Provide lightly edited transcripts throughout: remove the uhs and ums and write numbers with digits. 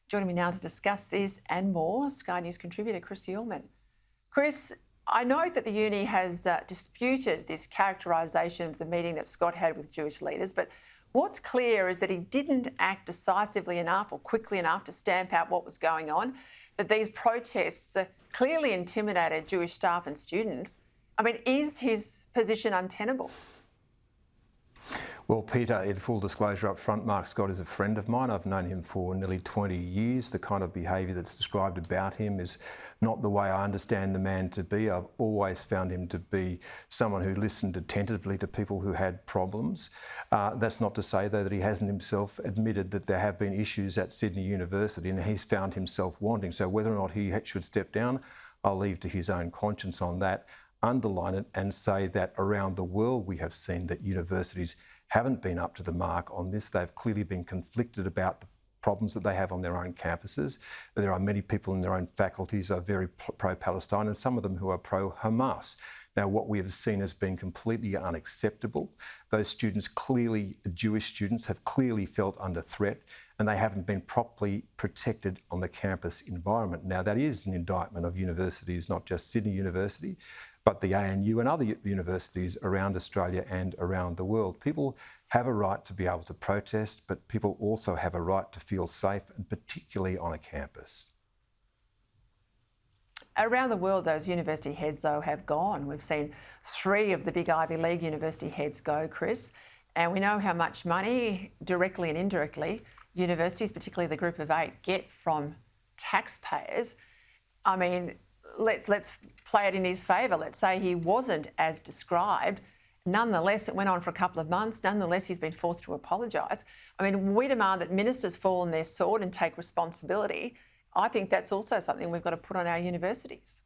Joining me now to discuss this and more, Sky News contributor Chris Uhlmann. Chris, I know that the uni has disputed this characterisation of the meeting that Scott had with Jewish leaders, but what's clear is that he didn't act decisively enough or quickly enough to stamp out what was going on, that these protests clearly intimidated Jewish staff and students. I mean, is his position untenable? Well, Peter, in full disclosure up front, Mark Scott is a friend of mine. I've known him for nearly 20 years. The kind of behaviour that's described about him is not the way I understand the man to be. I've always found him to be someone who listened attentively to people who had problems. That's not to say, though, that he hasn't himself admitted that there have been issues at Sydney University and he's found himself wanting. So whether or not he should step down, I'll leave to his own conscience on that. Underline it and say that around the world we have seen that universities haven't been up to the mark on this. They've clearly been conflicted about the problems that they have on their own campuses. There are many people in their own faculties who are very pro-Palestine and some of them who are pro-Hamas. Now, what we have seen has been completely unacceptable. Those students, clearly Jewish students, have clearly felt under threat and they haven't been properly protected on the campus environment. Now, that is an indictment of universities, not just Sydney University, but the ANU and other universities around Australia and around the world. People have a right to be able to protest, but people also have a right to feel safe, and particularly on a campus. Around the world, those university heads, though, have gone. We've seen 3 of the big Ivy League university heads go, Chris, and we know how much money, directly and indirectly, universities, particularly the Group of 8, get from taxpayers. I mean, let's play it in his favour. Let's say he wasn't as described. Nonetheless, it went on for a couple of months. Nonetheless, he's been forced to apologise. I mean, we demand that ministers fall on their sword and take responsibility. I think that's also something we've got to put on our universities.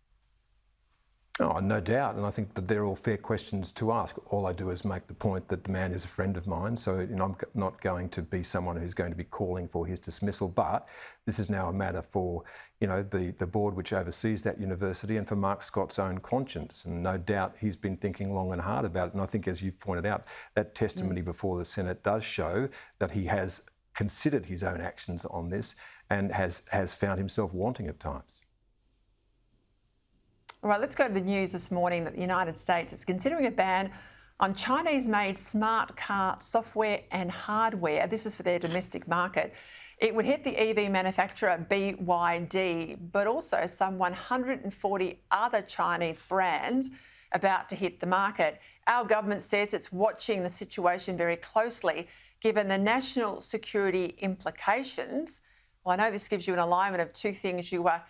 Oh, no doubt, and I think that they're all fair questions to ask. All I do is make the point that the man is a friend of mine, so I'm not going to be someone who's going to be calling for his dismissal, but this is now a matter for the board which oversees that university and for Mark Scott's own conscience, and no doubt he's been thinking long and hard about it, and I think, as you've pointed out, that testimony before the Senate does show that he has considered his own actions on this and has found himself wanting at times. All right, let's go to the news this morning that the United States is considering a ban on Chinese-made smart car software and hardware. This is for their domestic market. It would hit the EV manufacturer BYD, but also some 140 other Chinese brands about to hit the market. Our government says it's watching the situation very closely, given the national security implications. Well, I know this gives you an alignment of 2 things you are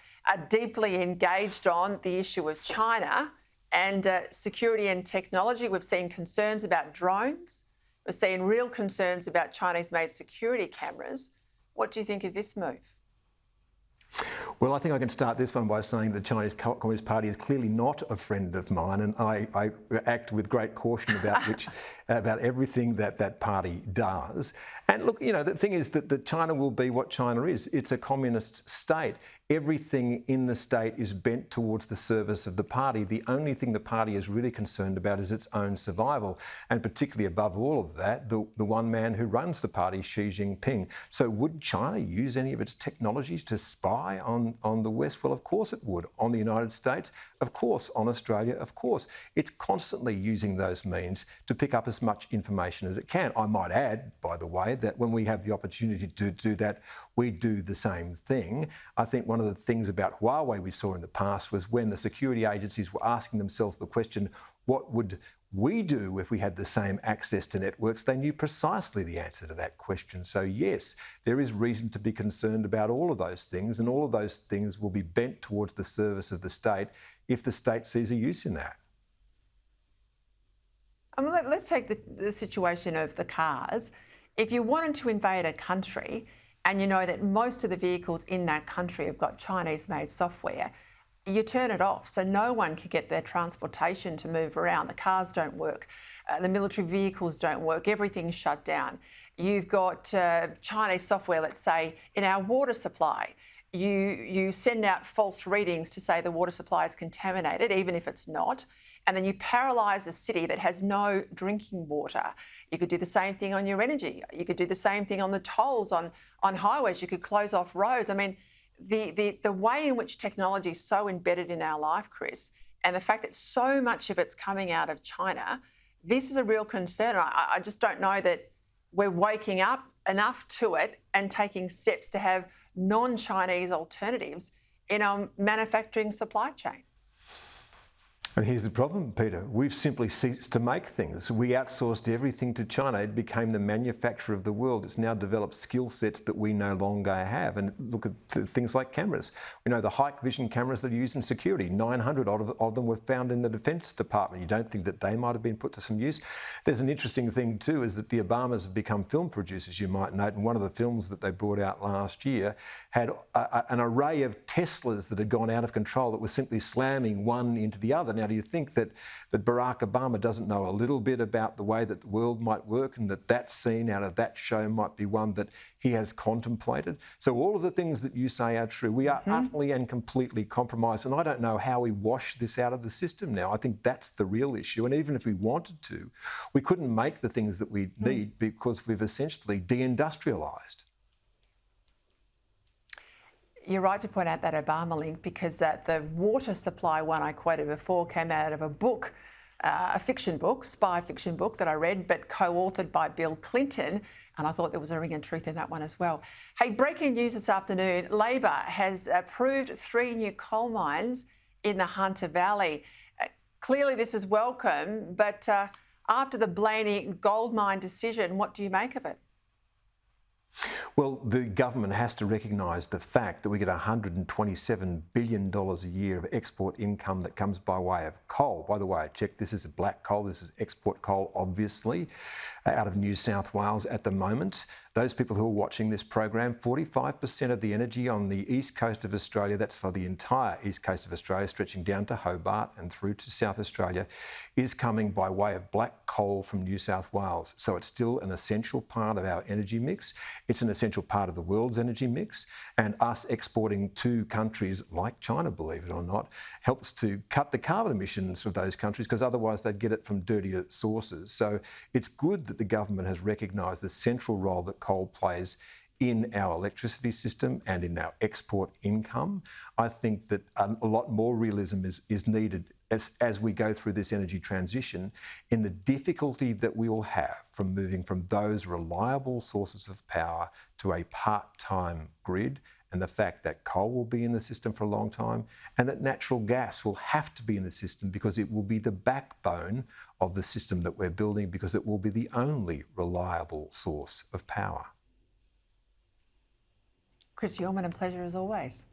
deeply engaged on, the issue of China and security and technology. We've seen concerns about drones. We're seeing real concerns about Chinese-made security cameras. What do you think of this move? Well, I think I can start this one by saying the Chinese Communist Party is clearly not a friend of mine, and I act with great caution about everything that party does. And look, the thing is that China will be what China is. It's a communist state. Everything in the state is bent towards the service of the party. The only thing the party is really concerned about is its own survival, and particularly above all of that, the one man who runs the party, Xi Jinping. So would China use any of its technologies to spy on the West? Well, of course it would. On the United States, of course. On Australia, of course. It's constantly using those means to pick up as much information as it can. I might add, by the way, that when we have the opportunity to do that, we do the same thing. I think one of the things about Huawei we saw in the past was when the security agencies were asking themselves the question, what would we do if we had the same access to networks? They knew precisely the answer to that question. So yes, there is reason to be concerned about all of those things, and all of those things will be bent towards the service of the state if the state sees a use in that. Let's take the situation of the cars. If you wanted to invade a country and you know that most of the vehicles in that country have got Chinese-made software, you turn it off so no one can get their transportation to move around. The cars don't work, the military vehicles don't work, everything's shut down. You've got Chinese software, let's say, in our water supply. You send out false readings to say the water supply is contaminated, even if it's not. and then you paralyse a city that has no drinking water. You could do the same thing on your energy. You could do the same thing on the tolls on highways. You could close off roads. I mean, the way in which technology is so embedded in our life, Chris, and the fact that so much of it's coming out of China, this is a real concern. I just don't know that we're waking up enough to it and taking steps to have non-Chinese alternatives in our manufacturing supply chain. And here's the problem, Peter. We've simply ceased to make things. We outsourced everything to China. It became the manufacturer of the world. It's now developed skill sets that we no longer have. And look at things like cameras. We know the Hikvision cameras that are used in security. 900 of them were found in the Defence Department. You don't think that they might have been put to some use? There's an interesting thing too, is that the Obamas have become film producers, you might note. And one of the films that they brought out last year had an array of Teslas that had gone out of control that were simply slamming one into the other. Now, do you think that Barack Obama doesn't know a little bit about the way that the world might work, and that scene out of that show might be one that he has contemplated? So all of the things that you say are true. We are utterly and completely compromised, and I don't know how we wash this out of the system now. I think that's the real issue, and even if we wanted to, we couldn't make the things that we need because we've essentially deindustrialised. You're right to point out that Obama link, because the water supply one I quoted before came out of a book, a fiction book, spy fiction book that I read, but co-authored by Bill Clinton, and I thought there was a ring of truth in that one as well. Hey, breaking news this afternoon, Labor has approved 3 new coal mines in the Hunter Valley. Clearly this is welcome, but after the Blaney gold mine decision, what do you make of it? Well, the government has to recognise the fact that we get $127 billion a year of export income that comes by way of coal. By the way, check, this is black coal, this is export coal, obviously, out of New South Wales at the moment. Those people who are watching this program, 45% of the energy on the east coast of Australia, that's for the entire east coast of Australia, stretching down to Hobart and through to South Australia, is coming by way of black coal from New South Wales. So it's still an essential part of our energy mix. It's an essential part of the world's energy mix, and us exporting to countries like China, believe it or not, helps to cut the carbon emissions of those countries, because otherwise they'd get it from dirtier sources. So it's good that the government has recognised the central role that coal plays in our electricity system and in our export income. I think that a lot more realism is needed as we go through this energy transition, in the difficulty that we will have from moving from those reliable sources of power to a part-time grid, and the fact that coal will be in the system for a long time, and that natural gas will have to be in the system because it will be the backbone of the system that we're building, because it will be the only reliable source of power. Chris Uhlmann, a pleasure as always.